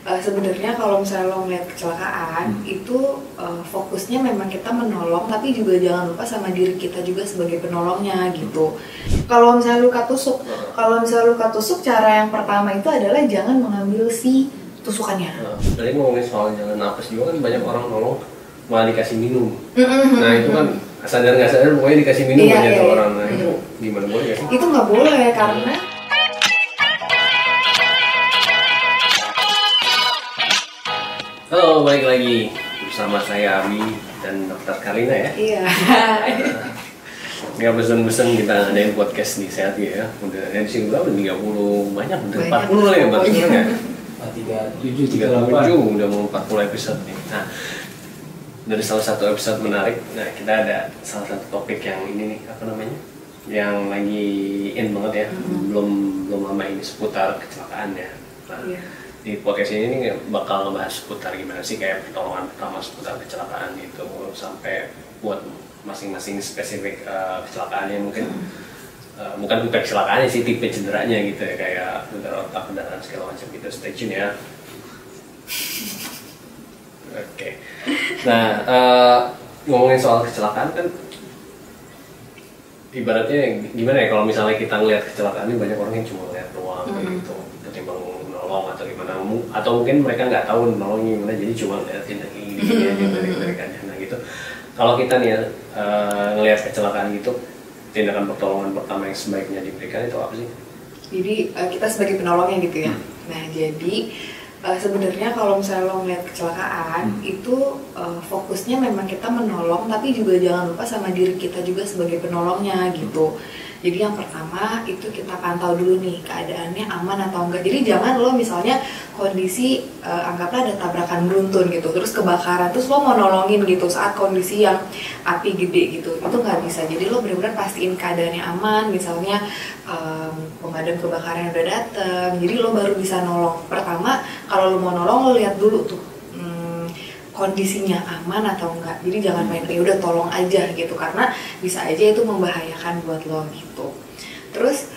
Sebenarnya kalau misalnya lo ngeliat kecelakaan itu fokusnya memang kita menolong, tapi juga jangan lupa sama diri kita juga sebagai penolongnya gitu. Kalau misalnya luka tusuk, cara yang pertama itu adalah jangan mengambil si tusukannya. Tadi ngomongin soal jalan napas juga kan banyak orang nolong malah dikasih minum. Nah itu kan sadar nggak sadar pokoknya dikasih minum aja ke orang. Nah itu gimana, boleh ya? Itu nggak boleh karena Halo, balik lagi bersama saya Abi dan Dr. Karina ya. Iya. Nggak besen-besen kita ngadain podcast nih, sehat ya. Udah edisi berapa? 30 banyak, udah 40 lah ya Bang. Ya? 37 udah mau 40 episode nih. Nah, dari salah satu episode menarik, nah kita ada salah satu topik yang ini nih, apa namanya? Yang lagi in banget ya. Belum lama ini seputar kecelakaan ya. Nah, di podcast ini bakal ngebahas seputar gimana sih kayak pertolongan pertama seputar kecelakaan itu, sampai buat masing-masing spesifik kecelakaannya mungkin bukan kecelakaannya sih, tipe cederanya gitu ya, kayak cedera otak dan segala macam gitu. Stay tune ya. Oke. Nah, ngomongin soal kecelakaan kan ibaratnya gimana ya, kalau misalnya kita ngelihat kecelakaan ini banyak orang yang cuma lihat doang gitu ketimbang nolong atau gimana, atau mungkin mereka nggak tahu nolongnya gimana, jadi cuma liatin ini aja dari mereka. Nah gitu, kalau kita nih ngelihat kecelakaan gitu, tindakan pertolongan pertama yang sebaiknya diberikan itu apa sih? Jadi kita sebagai penolongnya gitu ya. Nah jadi sebenarnya kalau misalnya lo ngeliat kecelakaan itu fokusnya memang kita menolong, tapi juga jangan lupa sama diri kita juga sebagai penolongnya gitu. Jadi yang pertama itu kita pantau dulu nih keadaannya aman atau enggak. Jadi jangan lo misalnya kondisi anggaplah ada tabrakan beruntun gitu, terus kebakaran, terus lo mau nolongin gitu saat kondisi yang api gede gitu, itu nggak bisa. Jadi lo benar-benar pastiin keadaannya aman, misalnya pemadam kebakaran udah dateng, jadi lo baru bisa nolong. Pertama kalau lo mau nolong, lo lihat dulu tuh kondisinya aman atau enggak. Jadi jangan main ya udah tolong aja gitu, karena bisa aja itu membahayakan buat lo gitu. Terus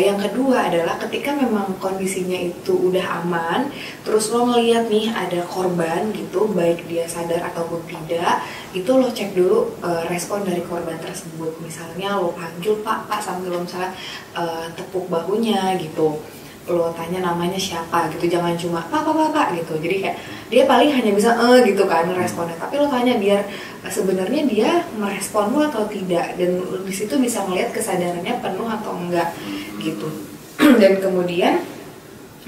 yang kedua adalah ketika memang kondisinya itu udah aman, terus lo ngeliat nih ada korban gitu, baik dia sadar ataupun tidak, itu lo cek dulu respon dari korban tersebut. Misalnya lo panggil pak sambil lo misalnya tepuk bahunya gitu, lo tanya namanya siapa gitu, jangan cuma pak gitu. Jadi kayak dia paling hanya bisa gitu kan responnya, tapi lo tanya biar sebenarnya dia merespon lo atau tidak, dan di situ bisa ngeliat kesadarannya penuh atau enggak gitu. Dan kemudian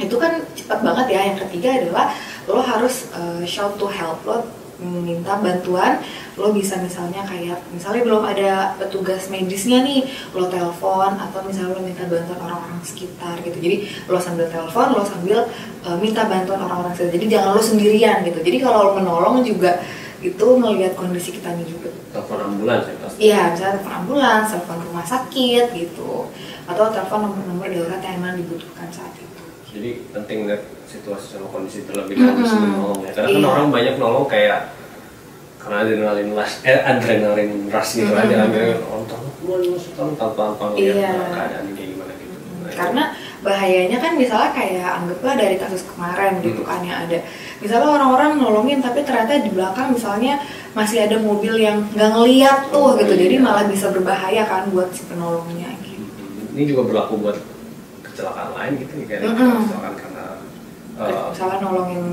itu kan cepat banget ya. Yang ketiga adalah lo harus shout to help, lo minta bantuan. Lo bisa misalnya belum ada petugas medisnya nih, lo telepon, atau misalnya lo minta bantuan orang-orang sekitar gitu. Jadi lo sambil telepon, lo sambil minta bantuan orang-orang sekitar. Jadi jangan lo sendirian gitu. Jadi kalau lo menolong juga itu melihat kondisi kita nih juga. Telepon ambulans ya pasti. Iya, misalnya telepon ambulans, telepon rumah sakit gitu, atau telepon nomor-nomor darurat yang memang dibutuhkan saat itu. Jadi penting lihat situasi sama kondisi terlebih dahulu sebelum nolong ya. Karena kan orang banyak nolong kayak karena adrenalin rush gitu aja, akhirnya tolong tanpa ngeliat keadaan kayak gimana gitu. Karena bahayanya kan misalnya kayak anggaplah dari kasus kemarin gitu kan, yang ada misalnya orang-orang nolongin tapi ternyata di belakang misalnya masih ada mobil yang nggak ngeliat tuh gitu, jadi malah bisa berbahaya kan buat si penolongnya gitu. Ini juga berlaku buat kecelakaan lain gitu kayak kecelakaan karena misalnya nolongin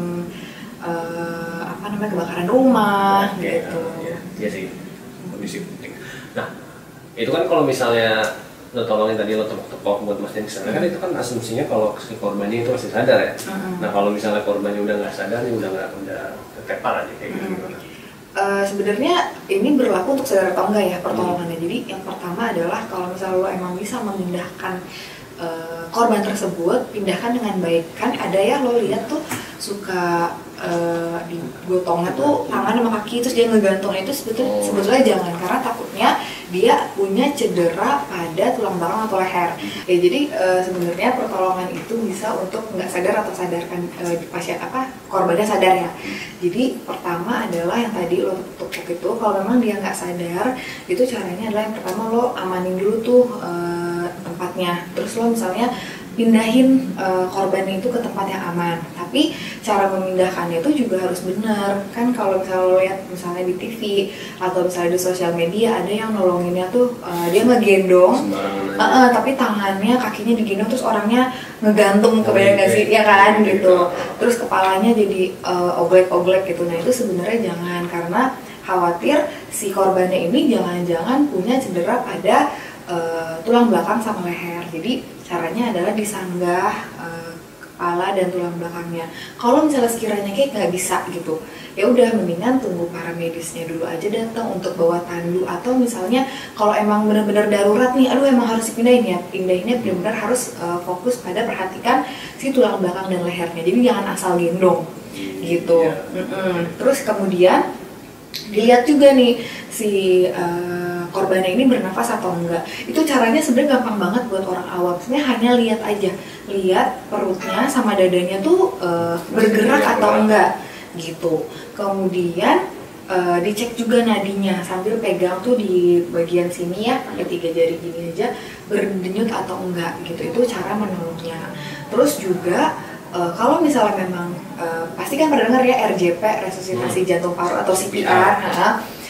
kebakaran rumah gitu. Iya sih, kondisi penting. Nah, itu kan kalau misalnya lo tolongin tadi, lo tepok-tepok buat mastiin kesana, kan itu kan asumsinya kalau si korbannya itu masih sadar ya. Nah kalau misalnya korbannya udah nggak sadar, udah ketepar aja kayak gitu gimana? Sebenarnya ini berlaku untuk sadar atau enggak ya pertolongannya. Jadi yang pertama adalah kalau misalnya lo emang bisa memindahkan korban tersebut, pindahkan dengan baik. Kan ada ya lo lihat tuh suka digotongnya tuh tangan sama kaki, terus dia ngegantungnya itu sebetulnya jangan, karena takutnya dia punya cedera pada tulang belakang atau leher. Ya jadi sebenarnya pertolongan itu bisa untuk nggak sadar atau sadarkan pasien korbannya sadar ya. Jadi pertama adalah yang tadi lo tepuk itu, kalau memang dia nggak sadar, itu caranya adalah yang pertama lo amanin dulu tuh tempatnya, terus lo misalnya pindahin korbannya itu ke tempat yang aman. tapi cara memindahkannya itu juga harus benar kan. Kalau misalnya lo lihat misalnya di TV atau misalnya di sosial media ada yang nolonginnya tuh dia ngegendong tapi tangannya kakinya digendong terus orangnya ngegantung kebayang nggak sih ya kan gitu, terus kepalanya jadi oglek-oglek gitu. Nah itu sebenarnya jangan, karena khawatir si korbannya ini jangan-jangan punya cedera pada tulang belakang sama leher. Jadi caranya adalah disanggah kepala dan tulang belakangnya. Kalau misalnya sekiranya kayak nggak bisa gitu, ya udah mendingan tunggu paramedisnya dulu aja datang untuk bawa tandu, atau misalnya kalau emang benar-benar darurat nih, aduh emang harus dipindahin ya, pindahinnya benar-benar harus fokus pada perhatikan si tulang belakang dan lehernya. Jadi jangan asal gendong gitu. Terus kemudian dilihat juga nih si korbannya ini bernafas atau enggak. Itu caranya sebenarnya gampang banget buat orang awam. Sebenarnya hanya lihat aja, lihat perutnya sama dadanya tuh bergerak atau enggak gitu. Kemudian dicek juga nadinya sambil pegang tuh di bagian sini ya, pakai 3 jari gini aja, berdenyut atau enggak gitu. Itu cara menolongnya. Terus juga kalau misalnya memang pasti kan pernah dengar ya RJP, resusitasi jantung paru atau CPR.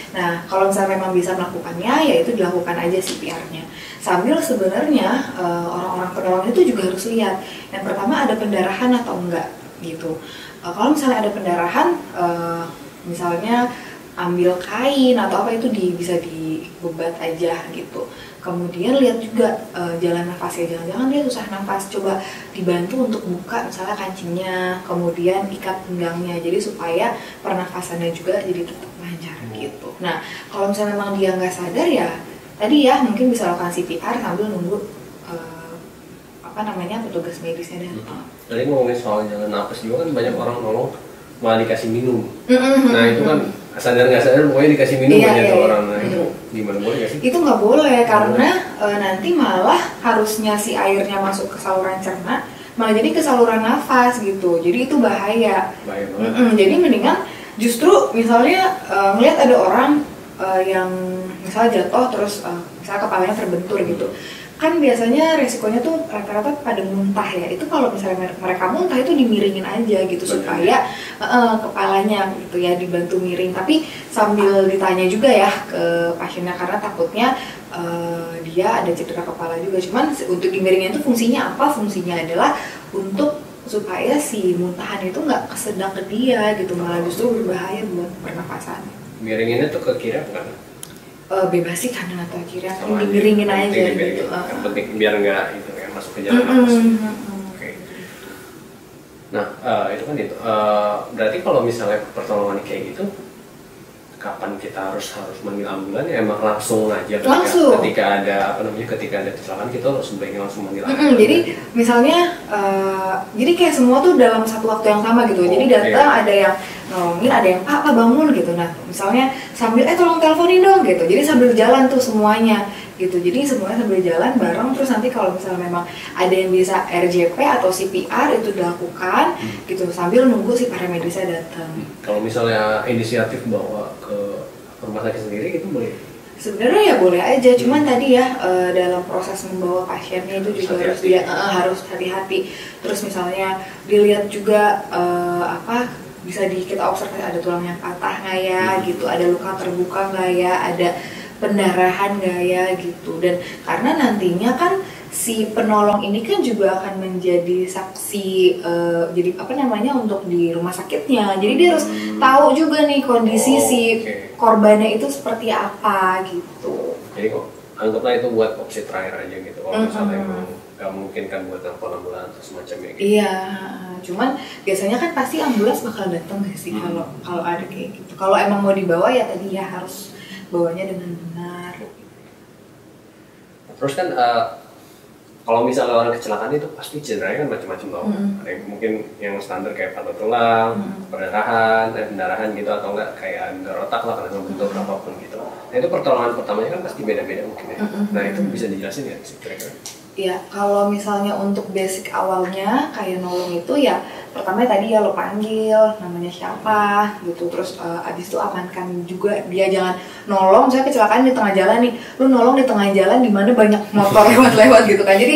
Nah, kalau misalnya memang bisa melakukannya, ya itu dilakukan aja CPR-nya. Sambil sebenarnya orang-orang penolong itu juga harus lihat. Yang pertama ada pendarahan atau enggak gitu. Kalau misalnya ada pendarahan, misalnya ambil kain atau apa itu bisa dibebat aja gitu. Kemudian lihat juga jalan nafasnya, jangan-jangan dia susah nafas, coba dibantu untuk buka misalnya kancingnya, kemudian ikat pinggangnya, jadi supaya pernafasannya juga jadi tetap lancar gitu. Nah kalau misalnya memang dia nggak sadar ya tadi ya mungkin bisa lakukan CPR sambil nunggu petugas medisnya datang. Tadi ngomongin soal jalan nafas juga kan banyak orang nolong malah dikasih minum. Nah itu kan sadar nggak sadar pokoknya dikasih minum banyak orang. Nah itu gimana, boleh nggak sih? Itu nggak boleh karena nanti malah harusnya si airnya masuk ke saluran cerna malah jadi ke saluran nafas gitu. Jadi itu bahaya. Bahaya banget. Jadi mendingan justru misalnya ngelihat ada orang yang misalnya jatuh terus misalnya kepalanya terbentur gitu. Kan biasanya resikonya tuh rata-rata pada muntah ya. Itu kalau misalnya mereka muntah itu dimiringin aja gitu supaya kepalanya gitu ya dibantu miring. Tapi sambil ditanya juga ya ke pasiennya karena takutnya dia ada cedera kepala juga. Cuman untuk dimiringin itu fungsinya apa? Fungsinya adalah untuk supaya si muntahan itu nggak kesedang ke dia gitu, malah justru berbahaya buat pernapasan. Miringinnya tuh ke kiri bukan? Bebas sih kanan atau kiri, dimiringin aja gitu. Yang penting biar nggak itu ya masuk ke jalan nafas. Oke. Nah itu kan itu. Berarti kalau misalnya pertolongan kayak gitu, kapan kita harus manggil ambulan? Ya emang langsung aja ketika ada kecelakaan kita sebaiknya langsung manggil ambulan. Jadi misalnya jadi kayak semua tuh dalam satu waktu yang sama gitu. Jadi datang ada yang nolongin, ada yang pak bangun gitu. Nah misalnya sambil tolong teleponin dong gitu. Jadi sambil jalan tuh semuanya gitu. Jadi semuanya sambil jalan bareng. Terus nanti kalau misalnya memang ada yang bisa RJP atau CPR itu dilakukan gitu sambil nunggu si paramedisnya datang. Kalau misalnya inisiatif bawa ke rumah sakit sendiri itu boleh? Sebenarnya ya boleh aja, cuman tadi ya dalam proses membawa pasiennya itu juga harus hati-hati. Terus misalnya dilihat juga bisa kita observasi ada tulang yang patah nggak ya gitu, ada luka terbuka nggak ya, ada pendarahan nggak ya gitu. Dan karena nantinya kan si penolong ini kan juga akan menjadi saksi jadi untuk di rumah sakitnya. Jadi dia harus tahu juga nih kondisi si korbannya itu seperti apa gitu. Jadi kok anggaplah itu buat opsi terakhir aja gitu. Kalau misalnya emang nggak mungkin kan buat telepon ambulans atau semacamnya gitu. Iya, cuman biasanya kan pasti ambulans bakal datang nggak sih kalau ada kayak gitu. Kalau emang mau dibawa ya tadi ya harus bawanya dengan benar. Terus kan kalau misalnya orang kecelakaan itu pasti cederanya kan macam-macam tau. Ada yang mungkin yang standar kayak patah tulang, pendarahan gitu, atau enggak kayak ada otak lah karena bentuk apapun gitu. Nah itu pertolongan pertamanya kan pasti beda-beda mungkin ya. Nah itu bisa dijelasin ya kira-kira? Ya, kalau misalnya untuk basic awalnya kayak nolong itu ya pertama tadi ya lo panggil namanya siapa gitu, terus abis itu amankan juga dia, jangan nolong misalnya kecelakaan di tengah jalan nih, lo nolong di tengah jalan di mana banyak motor lewat-lewat gitu kan, jadi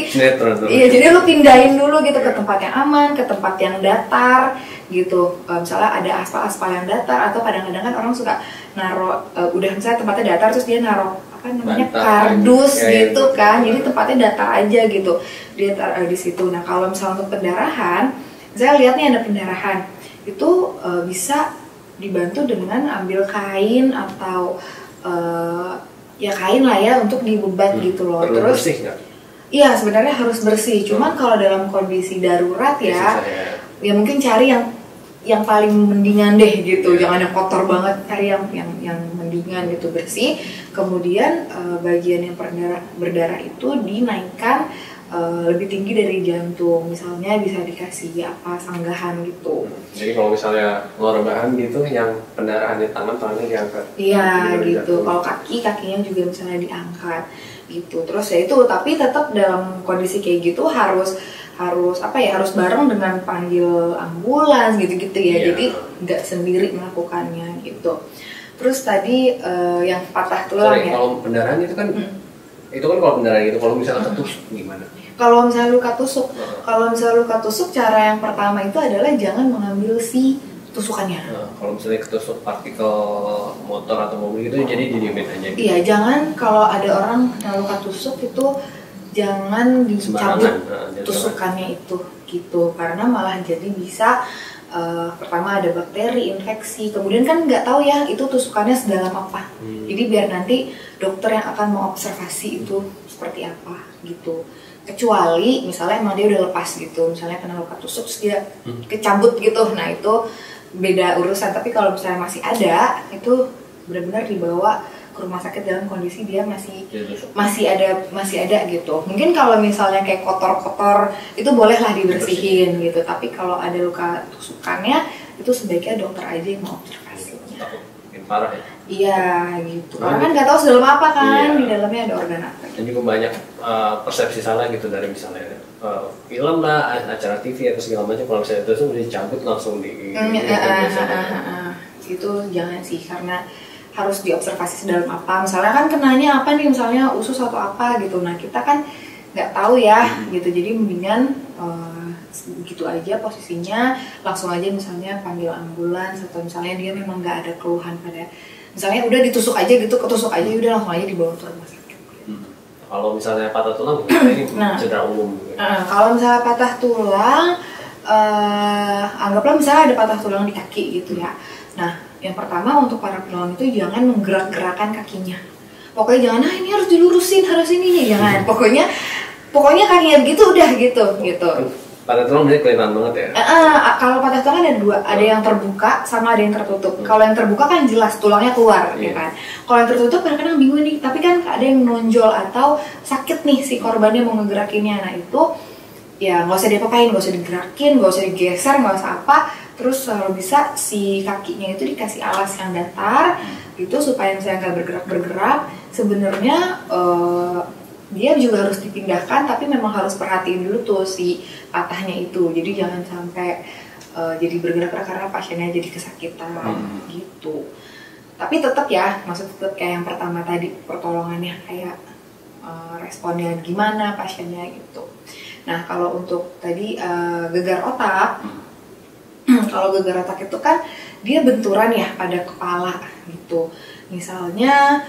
iya jadi lo pindahin dulu gitu ke tempat yang aman, ke tempat yang datar gitu. Misalnya ada aspal yang datar, atau kadang-kadang kan orang suka naro udah misalnya tempatnya datar terus dia naro apa namanya kardus gitu kan, jadi tempatnya datar aja gitu, dia taruh di situ. Nah kalau misalnya untuk pendarahan, saya lihat nih ada pendarahan itu bisa dibantu dengan ambil kain atau ya kain lah ya untuk dibebat gitu loh. Perlu terus bersih nggak? Iya sebenarnya harus bersih, cuman kalau dalam kondisi darurat ya mungkin cari yang paling mendingan deh gitu, jangan yang kotor banget, cari yang mendingan gitu, bersih. Kemudian bagian yang berdarah itu dinaikkan lebih tinggi dari jantung, misalnya bisa dikasih apa sanggahan gitu. Jadi kalau misalnya luar bahan gitu, yang pendarahan di tangannya diangkat. Iya gitu. Kalau kakinya juga misalnya diangkat gitu. Terus ya itu, tapi tetap dalam kondisi kayak gitu harus bareng dengan panggil ambulans gitu-gitu ya. Jadi nggak sendiri melakukannya gitu. Terus tadi yang patah tulang ya. Kalau pendarahan itu kan kalau pendarahan gitu, kalau misalnya ketusuk gimana? Kalau misalnya luka tusuk, cara yang pertama itu adalah jangan mengambil si tusukannya. Kalau misalnya ketusuk partikel motor atau mobil gitu, jadi didiemin aja gitu. Iya, jangan kalau ada orang kena luka tusuk itu jangan dicabut tusukannya itu gitu, karena malah jadi bisa pertama ada bakteri, infeksi, kemudian kan nggak tahu ya itu tusukannya sedalam apa. Jadi biar nanti dokter yang akan mengobservasi itu seperti apa gitu. Kecuali misalnya emang dia udah lepas gitu, misalnya kena luka tusuk terus dia kecabut gitu, nah itu beda urusan. Tapi kalau misalnya masih ada, itu benar-benar dibawa ke rumah sakit dalam kondisi dia masih ada gitu. Mungkin kalau misalnya kayak kotor-kotor itu bolehlah dibersihin gitu, tapi kalau ada luka tusukannya itu sebaiknya dokter aja yang mau observasinya. Parah ya? Iya gitu. Orang kan nggak tahu sedalam apa kan, di dalamnya ada organ apa. Dan juga banyak persepsi salah gitu dari misalnya film lah, acara TV atau segala macam, kalau misalnya itu udah dicabut langsung di itu jangan sih, karena harus diobservasi sedalam apa. Misalnya kan kenanya apa nih, misalnya usus atau apa gitu. Nah kita kan nggak tahu ya gitu, jadi mendingan gitu aja posisinya, langsung aja misalnya panggil ambulans, atau misalnya dia memang nggak ada keluhan pada, misalnya udah ditusuk aja gitu, ketusuk aja udah langsung aja dibawa ke rumah sakit. Kalau misalnya patah tulang ini cedera umum gitu. Kalau misalnya patah tulang, anggaplah misalnya ada patah tulang di kaki gitu ya. Nah yang pertama untuk para penolong itu jangan menggerak-gerakkan kakinya. Pokoknya jangan, ini harus dilurusin, harus ini jangan. Pokoknya kakinya gitu udah gitu. Patah tulang berarti kelihatan banget ya? Kalau patah tulang ada dua, ada yang terbuka sama ada yang tertutup. Kalau yang terbuka kan jelas tulangnya keluar, ya kan. Kalau yang tertutup kadang-kadang bingung nih, tapi kan ada yang menonjol atau sakit nih si korbannya mau ngegerakinnya. Nah itu ya nggak usah diapa-apain, nggak usah digerakin, nggak usah digeser, nggak usah apa. Terus kalau bisa si kakinya itu dikasih alas yang datar, gitu supaya misalnya nggak bergerak-bergerak. Sebenarnya dia juga harus dipindahkan, tapi memang harus perhatiin dulu tuh si patahnya itu. Jadi jangan sampai jadi bergerak-gerak karena pasiennya jadi kesakitan gitu. Tapi tetap ya, tetap kayak yang pertama tadi, pertolongannya kayak responnya gimana pasiennya gitu. Nah kalau untuk tadi gegar otak, kalau gegar otak itu kan dia benturan ya pada kepala gitu. Misalnya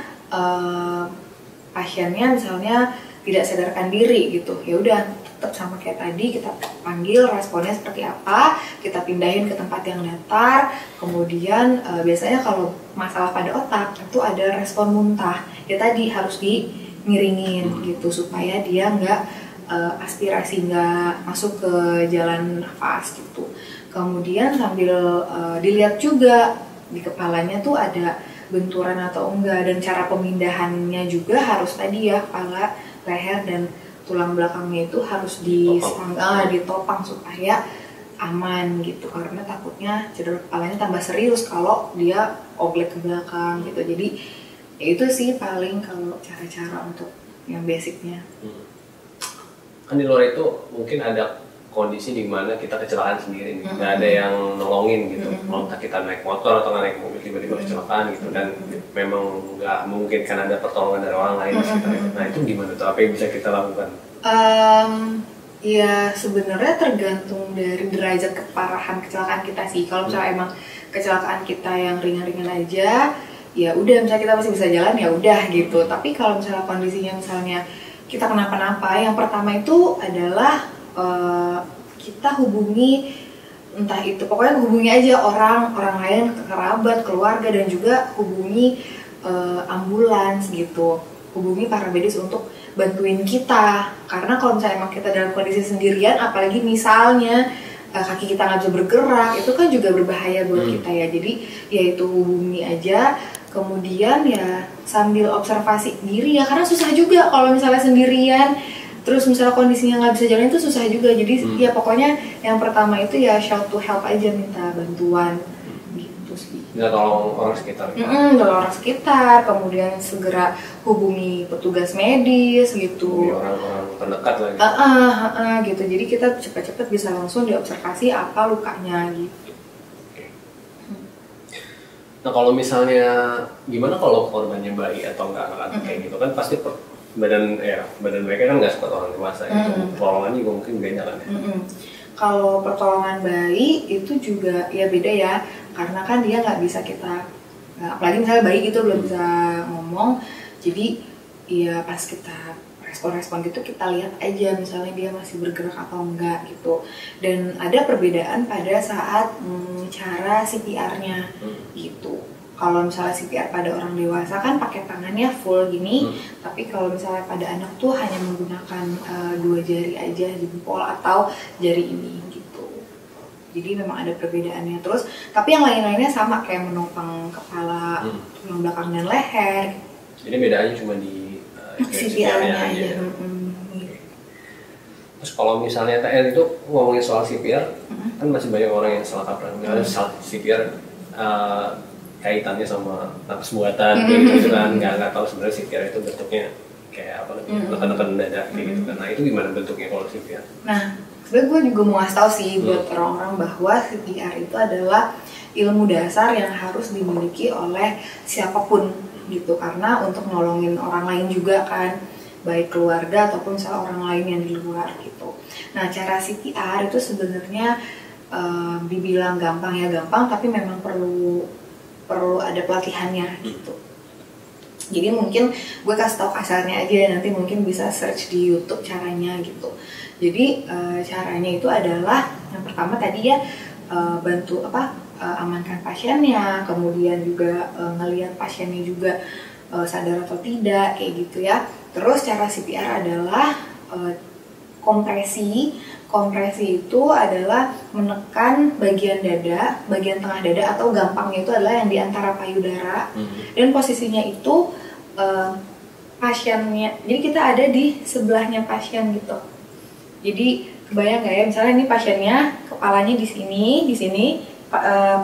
pasiennya misalnya tidak sadarkan diri gitu, ya udah tetap sama kayak tadi, kita panggil responnya seperti apa, kita pindahin ke tempat yang datar. Kemudian biasanya kalau masalah pada otak itu ada respon muntah, ya tadi harus dimiringin gitu supaya dia nggak aspirasi, nggak masuk ke jalan nafas gitu. Kemudian sambil dilihat juga di kepalanya tuh ada benturan atau enggak, dan cara pemindahannya juga harus tadi ya, kepala, leher, dan tulang belakangnya itu harus ditopang supaya aman gitu, karena takutnya cedera kepalanya tambah serius kalau dia oglek ke belakang gitu. Jadi ya itu sih paling kalau cara-cara untuk yang basicnya. kan di luar itu mungkin ada kondisi di mana kita kecelakaan sendiri nih, nggak ada yang nolongin gitu. Kalau kita naik motor atau naik mobil tiba-tiba kecelakaan gitu, dan memang nggak mungkin kan ada pertolongan dari orang lain di sekitar itu. Nah itu gimana tuh? Apa yang bisa kita lakukan? Ya sebenarnya tergantung dari derajat keparahan kecelakaan kita sih. Kalau misalnya emang kecelakaan kita yang ringan-ringan aja, ya udah misalnya kita masih bisa jalan ya udah gitu. Tapi kalau misalnya kondisinya misalnya kita kenapa-napa, yang pertama itu adalah kita hubungi, entah itu pokoknya hubungi aja orang lain, kerabat, keluarga, dan juga hubungi ambulans gitu, hubungi para medis untuk bantuin kita. Karena kalau misalnya emang kita dalam kondisi sendirian, apalagi misalnya kaki kita nggak bisa bergerak, itu kan juga berbahaya buat kita ya. Jadi ya itu hubungi aja, kemudian ya sambil observasi diri ya, karena susah juga kalau misalnya sendirian terus misalnya kondisinya nggak bisa jalan, itu susah juga. Jadi ya pokoknya yang pertama itu ya shout to help aja, minta bantuan gitu sih. Minta tolong orang sekitar. Tolong orang sekitar, kemudian segera hubungi petugas medis gitu. Hubungi orang-orang terdekat lah gitu. Gitu. Jadi kita cepat-cepat bisa langsung diobservasi apa lukanya gitu. Nah kalau misalnya gimana kalau korbannya bayi atau enggak kayak gitu kan pasti badan mereka kan nggak seperti orang dewasa gitu. Pertolongan juga mungkin beda kan ya. Kalau pertolongan bayi itu juga ya beda ya, karena kan dia nggak bisa kita, apalagi misalnya bayi gitu belum bisa ngomong, jadi ya pas kita respon gitu kita lihat aja misalnya dia masih bergerak atau enggak gitu. Dan ada perbedaan pada saat cara CPR-nya gitu. Kalau misalnya CPR pada orang dewasa kan pakai tangannya full gini, tapi kalau misalnya pada anak tuh hanya menggunakan 2 jari aja, jempol atau jari ini gitu. Jadi memang ada perbedaannya. Terus tapi yang lain-lainnya sama, kayak menopang kepala, tulang belakang dan leher. Jadi bedanya cuma di CPR-nya aja. Terus kalau misalnya itu ngomongin soal CPR, kan masih banyak orang yang salah kaprah. Misalnya CPR kaitannya sama nafas buatan gitu kan, nggak tahu sebenarnya CPR itu bentuknya kayak apa namanya, neken-neken dada kayak gitu kan. Nah itu gimana bentuknya kalau CPR? Nah sebenarnya gue juga mau ngasih tau sih buat orang-orang bahwa CPR itu adalah ilmu dasar yang harus dimiliki oleh siapapun gitu, karena untuk nolongin orang lain juga kan, baik keluarga ataupun misalnya orang lain yang di luar gitu. Nah cara CPR itu sebenarnya dibilang gampang ya gampang, tapi memang perlu ada pelatihannya gitu. Jadi mungkin gue kasih tau kasarnya aja, nanti mungkin bisa search di YouTube caranya gitu. Jadi caranya itu adalah yang pertama tadi ya bantu amankan pasiennya, kemudian juga ngelihat pasiennya juga sadar atau tidak kayak gitu ya. Terus cara CPR adalah kompresi. Kompresi itu adalah menekan bagian dada, bagian tengah dada, atau gampangnya itu adalah yang di antara payudara. Dan posisinya itu pasiennya, jadi kita ada di sebelahnya pasien gitu. Jadi kebayang nggak ya, misalnya ini pasiennya kepalanya di sini,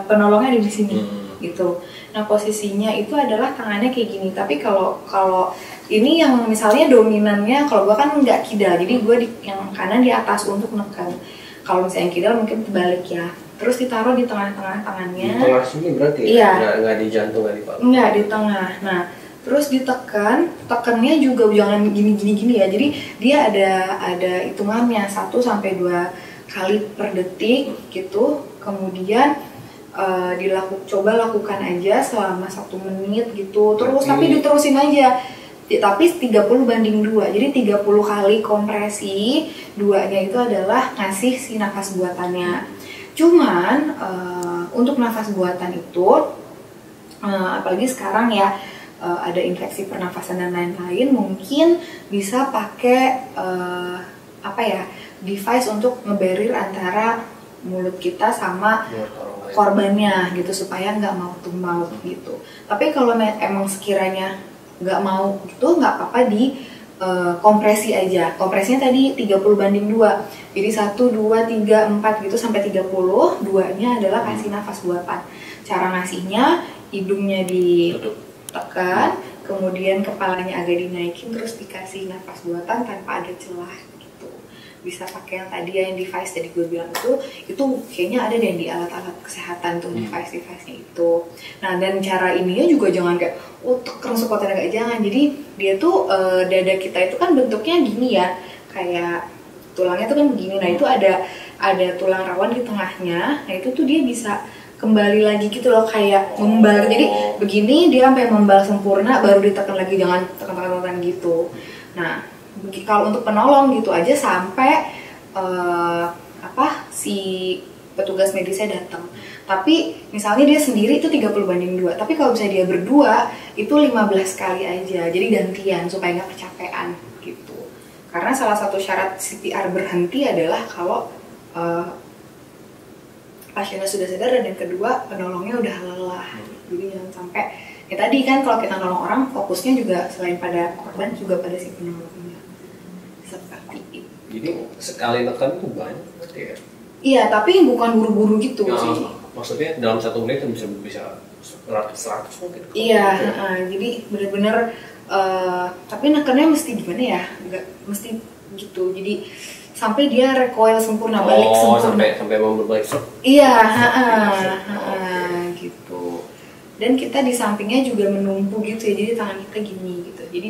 penolongnya ada di sini gitu. Nah posisinya itu adalah tangannya kayak gini. Tapi kalau ini yang misalnya dominannya, kalau gue kan nggak kidal, jadi gue yang kanan di atas untuk menekan. Kalau misalnya yang kidal mungkin terbalik ya. Terus ditaruh di tengah-tengah tangannya. Di tengah sini berarti iya. Ya? Nggak di jantung, nggak di paru? Nggak, di tengah. Nah, terus tekannya juga jangan gini ya. Jadi dia ada hitungannya 1-2 kali per detik gitu. Kemudian coba lakukan aja selama 1 menit gitu. Terus tapi diterusin aja. Tapi 30/2, jadi 30 kali kompresi, 2-nya itu adalah ngasih si nafas buatannya. Cuman untuk nafas buatan itu apalagi sekarang ya ada infeksi pernafasan dan lain-lain, mungkin bisa pakai device untuk ngebarrier antara mulut kita sama korbannya gitu, supaya nggak mouth to mouth gitu. Tapi kalau emang sekiranya nggak mau gitu, nggak apa-apa di kompresi aja. Kompresinya tadi 30/2, jadi 1, 2, 3, 4 gitu sampai 30. 2-nya adalah kasih nafas buatan. Cara ngasihnya, hidungnya ditekan, kemudian kepalanya agak dinaikin, terus dikasih nafas buatan tanpa ada celah gitu. bisa pakai yang tadi ya, yang device tadi gue bilang itu kayaknya ada deh di alat-alat kesehatan tuh, device-nya itu. Nah, dan cara ininya juga jangan kayak tekan sekuatnya, enggak, jangan. Jadi dia tuh dada kita itu kan bentuknya gini ya, kayak tulangnya tuh kan begini. Nah, itu ada tulang rawan di tengahnya. Nah, itu tuh dia bisa kembali lagi gitu loh, kayak membal. Jadi begini dia sampai membal sempurna, baru ditekan lagi, jangan tekan gitu. Nah, kalau untuk penolong gitu aja sampai si petugas medisnya datang. Tapi misalnya dia sendiri itu 30:2, tapi kalau misalnya dia berdua itu 15 kali aja, jadi gantian supaya nggak kecapean gitu. Karena salah satu syarat CPR berhenti adalah kalau pasiennya sudah sadar, dan yang kedua penolongnya udah lelah. Jadi jangan sampai ya tadi kan, kalau kita nolong orang fokusnya juga selain pada korban juga pada si penolongnya, seperti itu. Jadi sekali nekan itu banyak berarti ya? Iya, tapi bukan buru-buru gitu sih. Maksudnya dalam 1 menit bisa 100 mungkin? Iya, jadi bener-bener tapi nekannya mesti gimana ya, nggak mesti gitu, jadi sampai dia recoil sempurna, balik sempurna. Sampai mau berbalik. Iya, gitu. Dan kita di sampingnya juga menumpu gitu ya, jadi tangan kita gini gitu. Jadi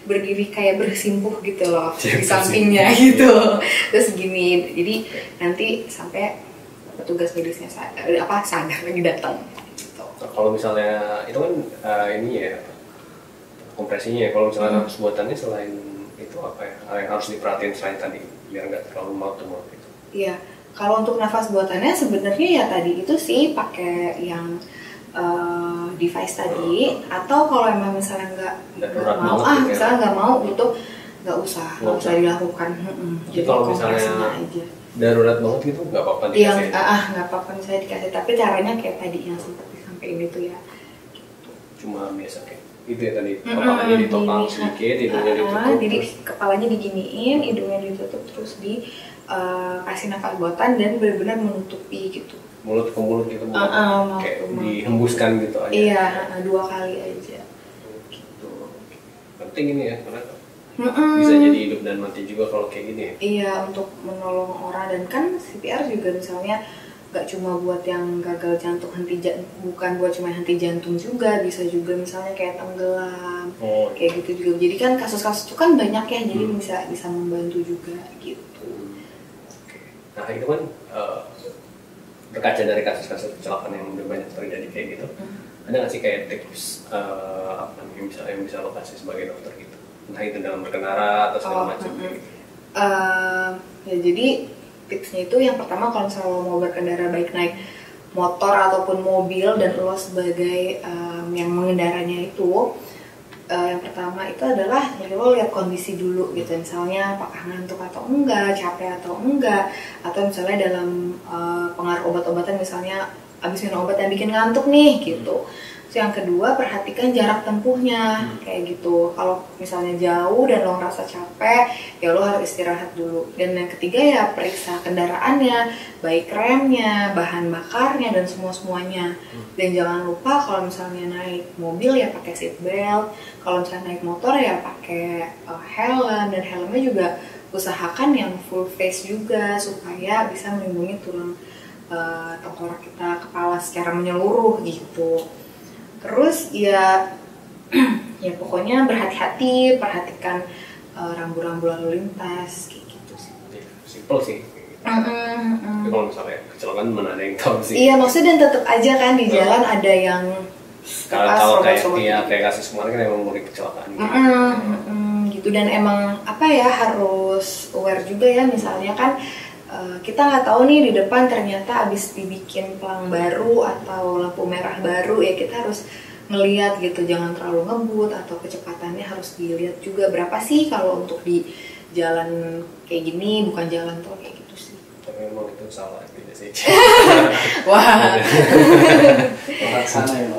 berdiri kayak bersimpuh gitu loh di sampingnya gitu. Terus gini, jadi nanti sampai petugas medisnya sadar lagi datang. Gitu. Nah, kalau misalnya itu kan ini ya kompresinya ya. Kalau misalnya nafas buatannya selain itu apa ya yang harus diperhatiin selain tadi biar nggak terlalu mouth to mouth gitu? Iya, kalau untuk nafas buatannya sebenarnya ya tadi itu sih pakai yang device tadi, atau kalau emang misalnya nggak mau gitu, misalnya nggak mau gitu, nggak usah dilakukan. Jadi kalau misalnya aja darurat banget gitu nggak apa-apa dikasih? Nggak apa-apa misalnya dikasih, tapi caranya kayak tadi yang sempat disampaikan itu ya. Gitu. Cuma biasa kayak itu ya tadi, kepalanya ditopang sedikit, hidungnya ditutup. Jadi kepalanya diginiin, hidungnya ditutup, terus kasih nafas buatan dan benar-benar menutupi gitu. Mulut ke mulut gitu, kayak dihembuskan gitu aja. Iya, 2 kali aja. Gitu. Penting ini ya, karena bisa jadi hidup dan mati juga kalau kayak gini ya. Iya, untuk menolong orang. Dan kan CPR juga misalnya gak cuma buat yang gagal jantung, bukan buat cuma henti jantung juga, bisa juga misalnya kayak tenggelam, kayak gitu juga. Jadi kan kasus-kasus itu kan banyak ya, jadi bisa membantu juga gitu. Nah itu kan berkaca dari kasus-kasus kecelakaan yang udah banyak terjadi kayak gitu, ada nggak sih kayak tips yang bisa lo kasih sebagai dokter gitu, entah itu dalam berkendara atau segala macam gitu? Ya jadi tipsnya itu yang pertama, kalau misalnya lo mau berkendara baik naik motor ataupun mobil dan lo sebagai yang mengendaranya itu, yang pertama itu adalah lo lihat kondisi dulu gitu, misalnya apakah ngantuk atau enggak, capek atau enggak, atau misalnya dalam pengaruh obat-obatan, misalnya abis minum obat yang bikin ngantuk nih gitu. Terus yang kedua, perhatikan jarak tempuhnya kayak gitu. Kalau misalnya jauh dan lo ngerasa capek, ya lo harus istirahat dulu. Dan yang ketiga ya periksa kendaraannya, baik remnya, bahan bakarnya, dan semuanya. Dan jangan lupa kalau misalnya naik mobil ya pakai seat belt, kalau misalnya naik motor ya pakai helm, dan helmnya juga usahakan yang full face juga supaya bisa melindungi tulang tengkorak kita, kepala secara menyeluruh gitu. Terus ya pokoknya berhati-hati, perhatikan rambu-rambu lalu lintas kayak gitu sih. Simple sih. Tapi kalau misalnya kecelakaan mana ada yang tahu sih. Iya, maksudnya dan tetap aja kan di jalan ada yang kalau kayak kasus kemarin kan emang mulai kecelakaan gitu. Dan emang harus aware juga ya, misalnya kan kita nggak tahu nih di depan ternyata abis dibikin pelang baru atau lampu merah baru, ya kita harus ngelihat gitu, jangan terlalu ngebut, atau kecepatannya harus dilihat juga berapa sih kalau untuk di jalan kayak gini, bukan jalan tol kayak gitu sih. Tapi memang itu salah gitu sih. Wah. Sana ya.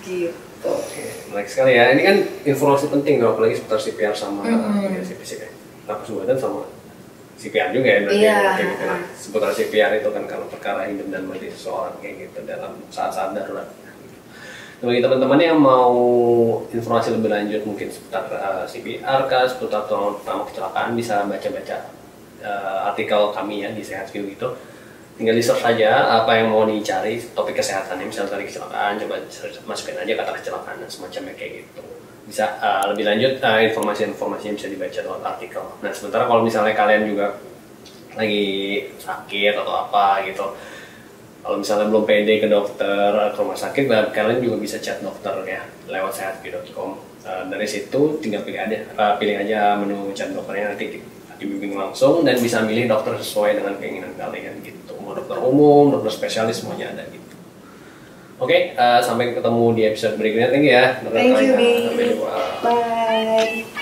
Gitu. Menarik sekali ya. Ini kan informasi penting dong, apalagi seputar CPR sama fisik ya. Nafas buatan sama CPR juga ya berarti kayak gitu. Nah, seputar CPR itu kan kalau perkara hidup dan mati seseorang kayak gitu dalam saat-saat darurat. Bagi teman-teman yang mau informasi lebih lanjut mungkin seputar CPR kah, seputar pertama kecelakaan, bisa baca-baca artikel kami ya di Sehatview gitu. Tinggal di search aja apa yang mau dicari, topik kesehatannya, misalnya tadi kecelakaan, coba masukin aja kata kecelakaan dan semacamnya kayak gitu. Bisa lebih lanjut informasi-informasi yang bisa dibaca lewat artikel. Nah sementara kalau misalnya kalian juga lagi sakit atau apa gitu, kalau misalnya belum pede ke dokter atau rumah sakit, kalian juga bisa chat dokter ya lewat sehatview.com. Dari situ tinggal pilih aja menu chat dokternya, nanti dibimbing langsung dan bisa milih dokter sesuai dengan keinginan kalian gitu. Mau dokter umum, dokter spesialis, semuanya ada gitu. Oke, sampai ketemu di episode berikutnya. Thank you ya. Thank you, Sampai jumpa. Bye.